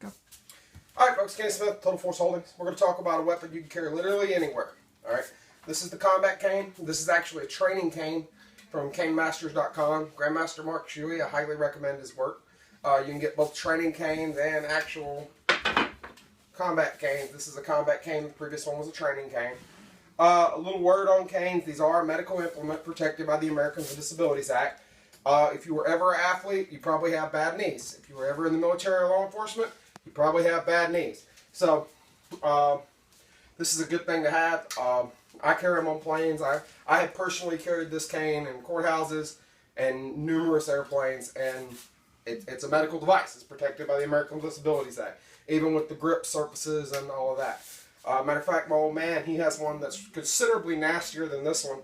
Go. Alright folks, Kenny Smith, Total Force Holdings. We're going to talk about a weapon you can carry literally anywhere. Alright, this is the combat cane. This is actually a training cane from Canemasters.com. Grandmaster Mark Shuey, I highly recommend his work. You can get both training canes and actual combat canes. This is a combat cane, the previous one was a training cane. A little word on canes, these are a medical implement protected by the Americans with Disabilities Act. If you were ever an athlete, you probably have bad knees. If you were ever in the military or law enforcement, you probably have bad knees. So, this is a good thing to have. I carry them on planes. I have personally carried this cane in courthouses and numerous airplanes, and it's a medical device. It's protected by the American Disabilities Act, even with the grip surfaces and all of that. Matter of fact, my old man, he has one that's considerably nastier than this one.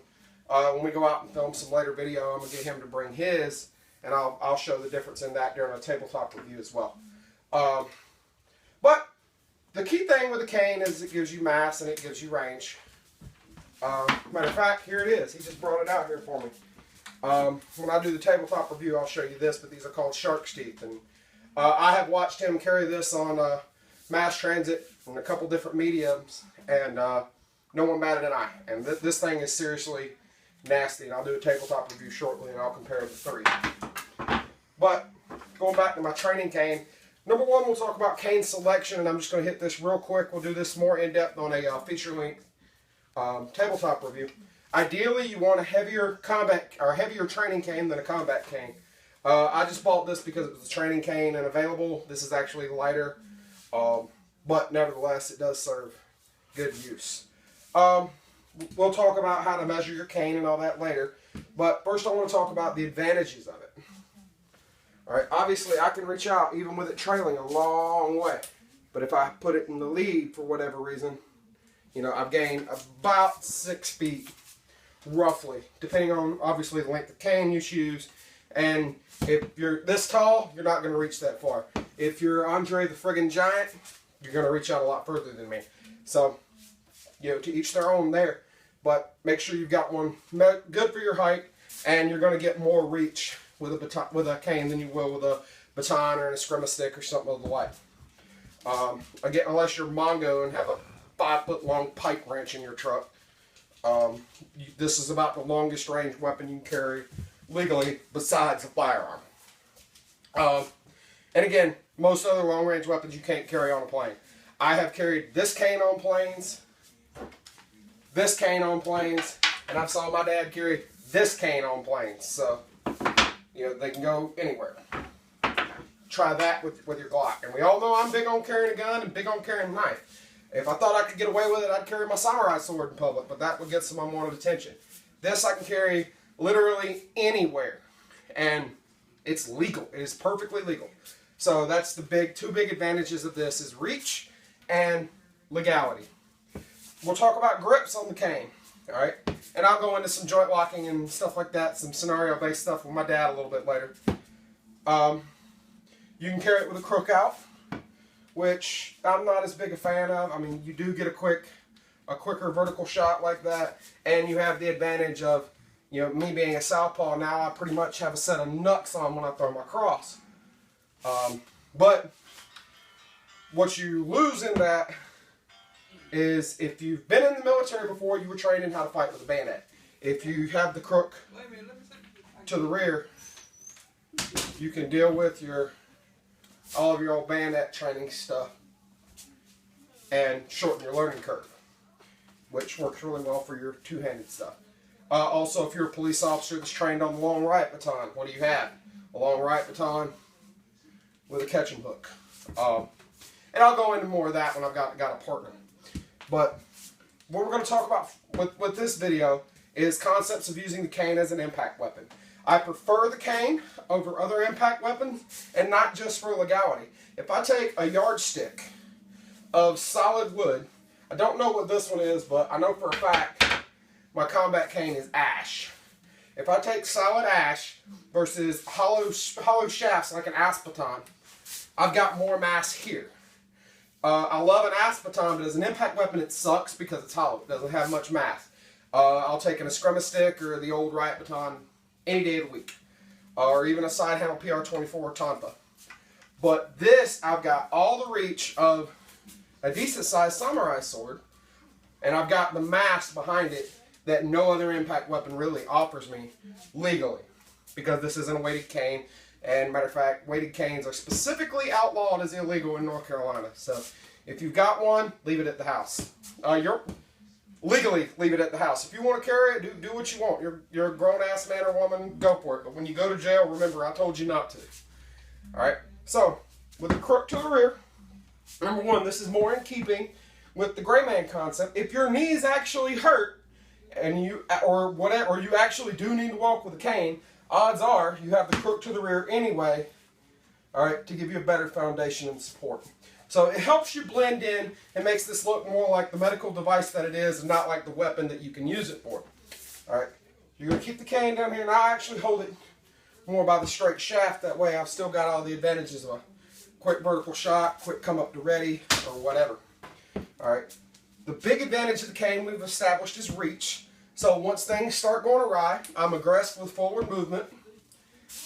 When we go out and film some later video, I'm going to get him to bring his, and I'll show the difference in that during a tabletop review as well. But the key thing with the cane is it gives you mass and it gives you range. Matter of fact, here it is. He just brought it out here for me. When I do the tabletop review, I'll show you this, but these are called shark's teeth. And I have watched him carry this on mass transit in a couple different mediums, and no one batted an eye. And this thing is seriously nasty, and I'll do a tabletop review shortly, and I'll compare the three. But going back to my training cane, number one, we'll talk about cane selection, and I'm just going to hit this real quick. We'll do this more in depth on a feature-length tabletop review. Ideally, you want a heavier combat or heavier training cane than a combat cane. I just bought this because it was a training cane and available. This is actually lighter, but nevertheless, it does serve good use. We'll talk about how to measure your cane and all that later, but first I want to talk about the advantages of it. Alright, obviously I can reach out even with it trailing a long way, but if I put it in the lead for whatever reason, you know, I've gained about 6 feet, roughly, depending on obviously the length of cane you choose. And if you're this tall, you're not going to reach that far. If you're Andre the friggin' Giant, you're going to reach out a lot further than me. So, you know, to each their own there. But make sure you've got one good for your height, and you're going to get more reach with a cane than you will with a baton or a scrimma stick or something of the like. Again, unless you're Mongo and have a 5-foot long pipe wrench in your truck. This is about the longest range weapon you can carry legally besides a firearm. And again, most other long range weapons you can't carry on a plane. I have carried this cane on planes, this cane on planes, and I saw my dad carry this cane on planes. So, you know, they can go anywhere. Try that with your Glock. And we all know I'm big on carrying a gun and big on carrying a knife. If I thought I could get away with it, I'd carry my samurai sword in public, but that would get some unwanted attention. This I can carry literally anywhere, and it's legal. It is perfectly legal. So that's the two big advantages of this is reach and legality. We'll talk about grips on the cane, all right? And I'll go into some joint locking and stuff like that, some scenario-based stuff with my dad a little bit later. You can carry it with a crook out, which I'm not as big a fan of. I mean, you do get a quicker vertical shot like that, and you have the advantage of, you know, me being a southpaw now, I pretty much have a set of knucks on when I throw my cross. But what you lose in that is if you've been in the military before, you were trained in how to fight with a bayonet. If you have the crook to the rear, you can deal with all of your old bayonet training stuff and shorten your learning curve, which works really well for your two-handed stuff. Also, if you're a police officer that's trained on the long right baton, what do you have? A long right baton with a catching hook. And I'll go into more of that when I've got a partner. But what we're going to talk about with this video is concepts of using the cane as an impact weapon. I prefer the cane over other impact weapons, and not just for legality. If I take a yardstick of solid wood, I don't know what this one is, but I know for a fact my combat cane is ash. If I take solid ash versus hollow shafts like an aspeton, I've got more mass here. I love an aspeton, but as an impact weapon it sucks because it's hollow. It doesn't have much mass. I'll take an scrimma stick or the old riot baton any day of the week. Or even a side handle PR-24 Tonfa. But this, I've got all the reach of a decent sized samurai sword, and I've got the mass behind it that no other impact weapon really offers me legally, because this isn't a weighted cane. And matter of fact, weighted canes are specifically outlawed as illegal in North Carolina. So if you've got one, leave it at the house. Legally leave it at the house. If you want to carry it, do what you want. You're a grown-ass man or woman, go for it. But when you go to jail, remember, I told you not to. Alright, so with the crook to the rear, number one, this is more in keeping with the gray man concept. If your knees actually hurt, and you actually do need to walk with a cane, odds are you have the crook to the rear anyway, alright, to give you a better foundation and support. So it helps you blend in and makes this look more like the medical device that it is and not like the weapon that you can use it for. Alright, you're going to keep the cane down here, and I actually hold it more by the straight shaft. That way I've still got all the advantages of a quick vertical shot, quick come up to ready, or whatever. Alright, the big advantage of the cane we've established is reach. So once things start going awry, I'm aggressive with forward movement.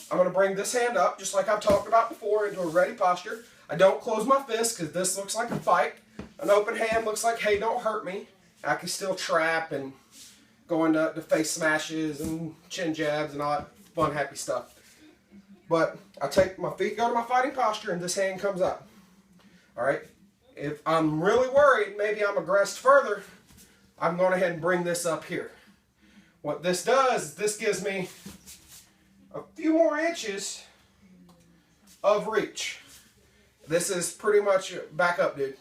I'm going to bring this hand up, just like I've talked about before, into a ready posture. I don't close my fist because this looks like a fight. An open hand looks like, hey, don't hurt me. I can still trap and go into face smashes and chin jabs and all that fun, happy stuff. But I take my feet, go to my fighting posture, and this hand comes up. All right? If I'm really worried, maybe I'm aggressed further, I'm going ahead and bring this up here. What this does is this gives me a few more inches of reach. This is pretty much back up, dude.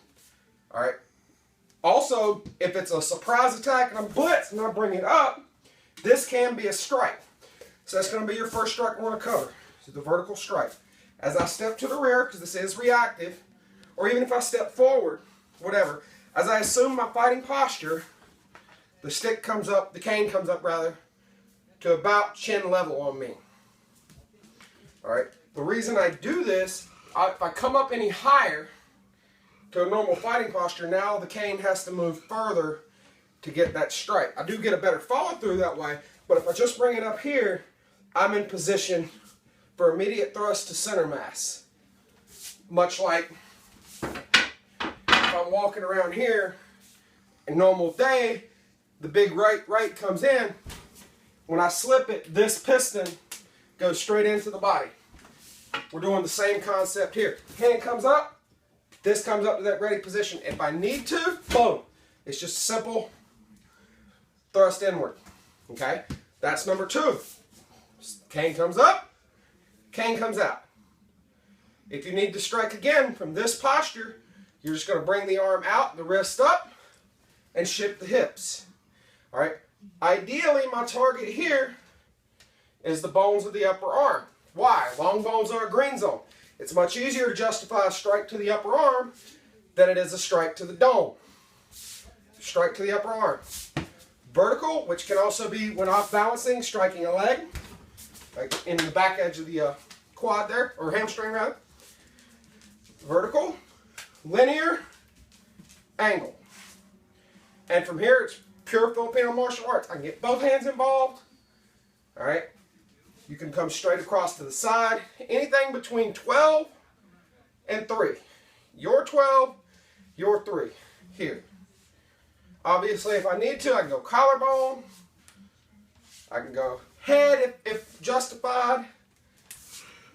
Alright. Also, if it's a surprise attack and I'm blitzed and I bring it up, this can be a strike. So that's going to be your first strike we're going to cover. So the vertical strike. As I step to the rear, because this is reactive, or even if I step forward, whatever, as I assume my fighting posture, the stick comes up, the cane comes up rather, to about chin level on me. Alright, the reason I do this, if I come up any higher to a normal fighting posture, now the cane has to move further to get that strike. I do get a better follow through that way, but if I just bring it up here, I'm in position for immediate thrust to center mass. Much like if I'm walking around here, a normal day, the big right comes in. When I slip it, this piston goes straight into the body. We're doing the same concept here. Hand comes up, this comes up to that ready position. If I need to, boom. It's just simple thrust inward. Okay? That's number two. Cane comes up, cane comes out. If you need to strike again from this posture, you're just going to bring the arm out, the wrist up, and shift the hips. Alright? Ideally, my target here is the bones of the upper arm. Why? Long bones are a green zone. It's much easier to justify a strike to the upper arm than it is a strike to the dome. Strike to the upper arm. Vertical, which can also be when off balancing, striking a leg, like in the back edge of the quad there, or hamstring rather. Vertical, linear, angle. And from here, it's pure Filipino martial arts. I can get both hands involved. Alright? You can come straight across to the side. Anything between 12 and 3. Your 12, your 3. Here. Obviously, if I need to, I can go collarbone. I can go head if justified.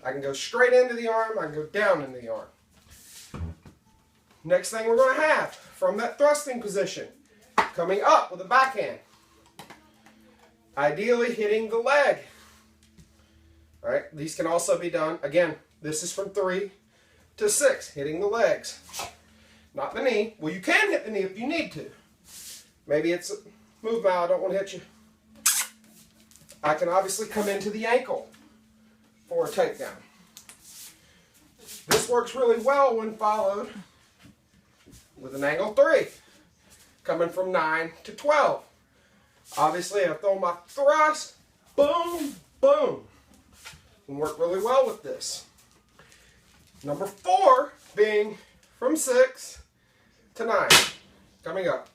I can go straight into the arm. I can go down into the arm. Next thing we're going to have, from that thrusting position, coming up with a backhand. Ideally hitting the leg. Alright, these can also be done, again, this is from 3 to 6, hitting the legs. Not the knee. Well, you can hit the knee if you need to. Maybe it's a move out, I don't want to hit you. I can obviously come into the ankle for a takedown. This works really well when followed with an angle 3, coming from 9 to 12. Obviously, I throw my thrust, boom, boom. Can work really well with this. Number 4 being from 6 to 9. Coming up.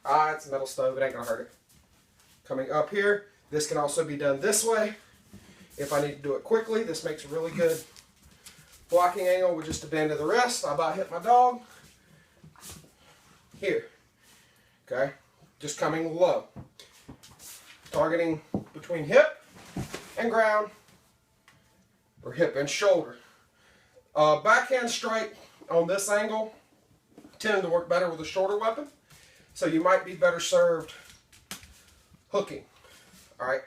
It's a metal stove, it ain't gonna hurt it. Coming up here, this can also be done this way. If I need to do it quickly, this makes a really good Blocking angle with just a bend of the wrist. I about hit my dog. Here. Okay? Just coming low. Targeting between hip and ground, or hip and shoulder. Backhand strike on this angle tend to work better with a shorter weapon, so you might be better served hooking. Alright,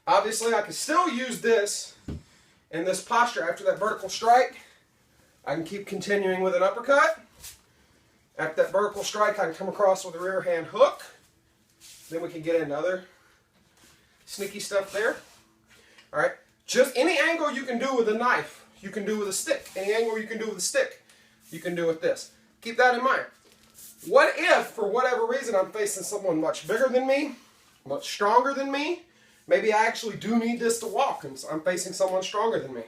obviously I can still use this in this posture after that vertical strike. I can keep continuing with an uppercut. After that vertical strike, I can come across with a rear hand hook. Then we can get into other sneaky stuff there. Alright, just any angle you can do with a knife, you can do with a stick. Any angle you can do with a stick, you can do with this. Keep that in mind. What if, for whatever reason, I'm facing someone much bigger than me, much stronger than me? Maybe I actually do need this to walk, and I'm facing someone stronger than me.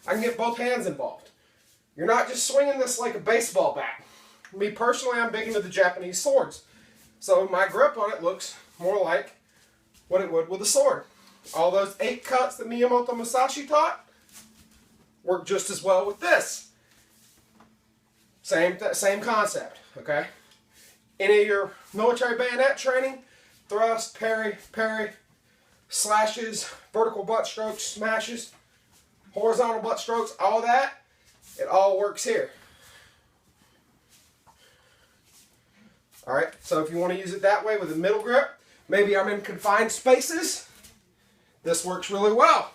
I can get both hands involved. You're not just swinging this like a baseball bat. Me personally, I'm big into the Japanese swords. So my grip on it looks more like what it would with a sword. All those 8 cuts that Miyamoto Musashi taught work just as well with this. Same concept, okay? Any of your military bayonet training, thrust, parry, slashes, vertical butt strokes, smashes, horizontal butt strokes, all that, it all works here. Alright, so if you want to use it that way with a middle grip, maybe I'm in confined spaces, this works really well.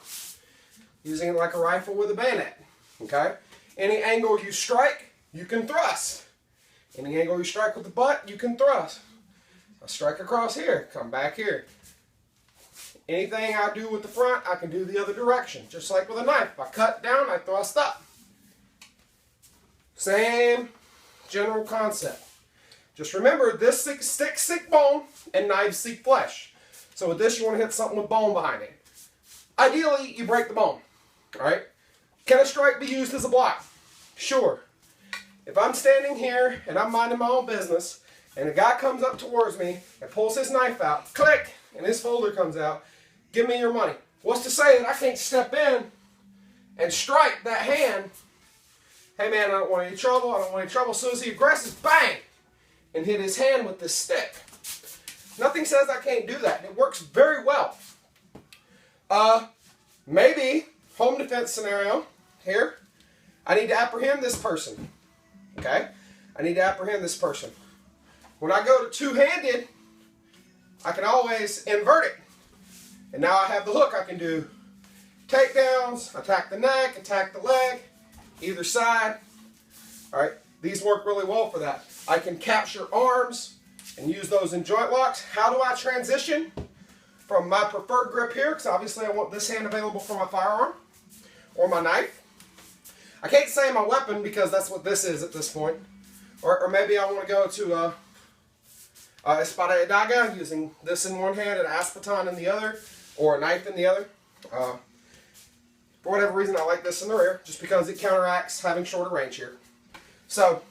Using it like a rifle with a bayonet, okay? Any angle you strike, you can thrust. Any angle you strike with the butt, you can thrust. I strike across here, come back here. Anything I do with the front, I can do the other direction. Just like with a knife. If I cut down, I thrust up. Same general concept. Just remember, this sticks seek bone and knives seek flesh. So with this, you want to hit something with bone behind it. Ideally, you break the bone. Alright? Can a strike be used as a block? Sure. If I'm standing here and I'm minding my own business, and a guy comes up towards me and pulls his knife out, click, and his folder comes out, give me your money. What's to say that I can't step in and strike that hand? Hey man, I don't want any trouble, I don't want any trouble. As soon as he aggresses, bang! And hit his hand with this stick. Nothing says I can't do that. It works very well. Maybe, home defense scenario, here, I need to apprehend this person. Okay? I need to apprehend this person. When I go to two-handed, I can always invert it. And now I have the hook. I can do takedowns, attack the neck, attack the leg, either side. Alright, these work really well for that. I can capture arms and use those in joint locks. How do I transition from my preferred grip here? Because obviously I want this hand available for my firearm or my knife. I can't say my weapon because that's what this is at this point. Or maybe I want to go to espada y daga, using this in one hand and aspeton in the other, or a knife in the other. For whatever reason, I like this in the rear, just because it counteracts having shorter range here. So,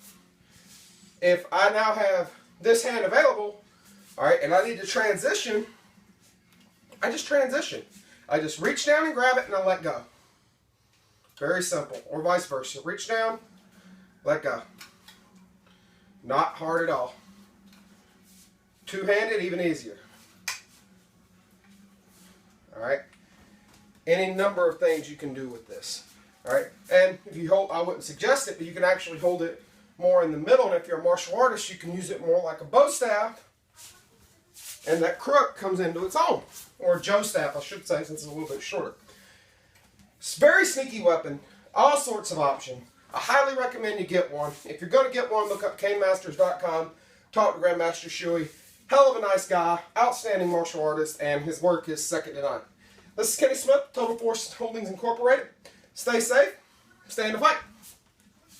if I now have this hand available, alright, and I need to transition, I just transition. I just reach down and grab it and I let go. Very simple. Or vice versa. Reach down, let go. Not hard at all. Two-handed, even easier. Alright? Any number of things you can do with this. Alright? And if you hold, I wouldn't suggest it, but you can actually hold it more in the middle. And if you're a martial artist, you can use it more like a bow staff. And that crook comes into its own. Or a Joe staff, I should say, since it's a little bit shorter. It's a very sneaky weapon. All sorts of options. I highly recommend you get one. If you're going to get one, look up Canemasters.com. Talk to Grandmaster Shuey. Hell of a nice guy. Outstanding martial artist. And his work is second to none. This is Kenny Smith, Total Force Holdings Incorporated. Stay safe. Stay in the fight.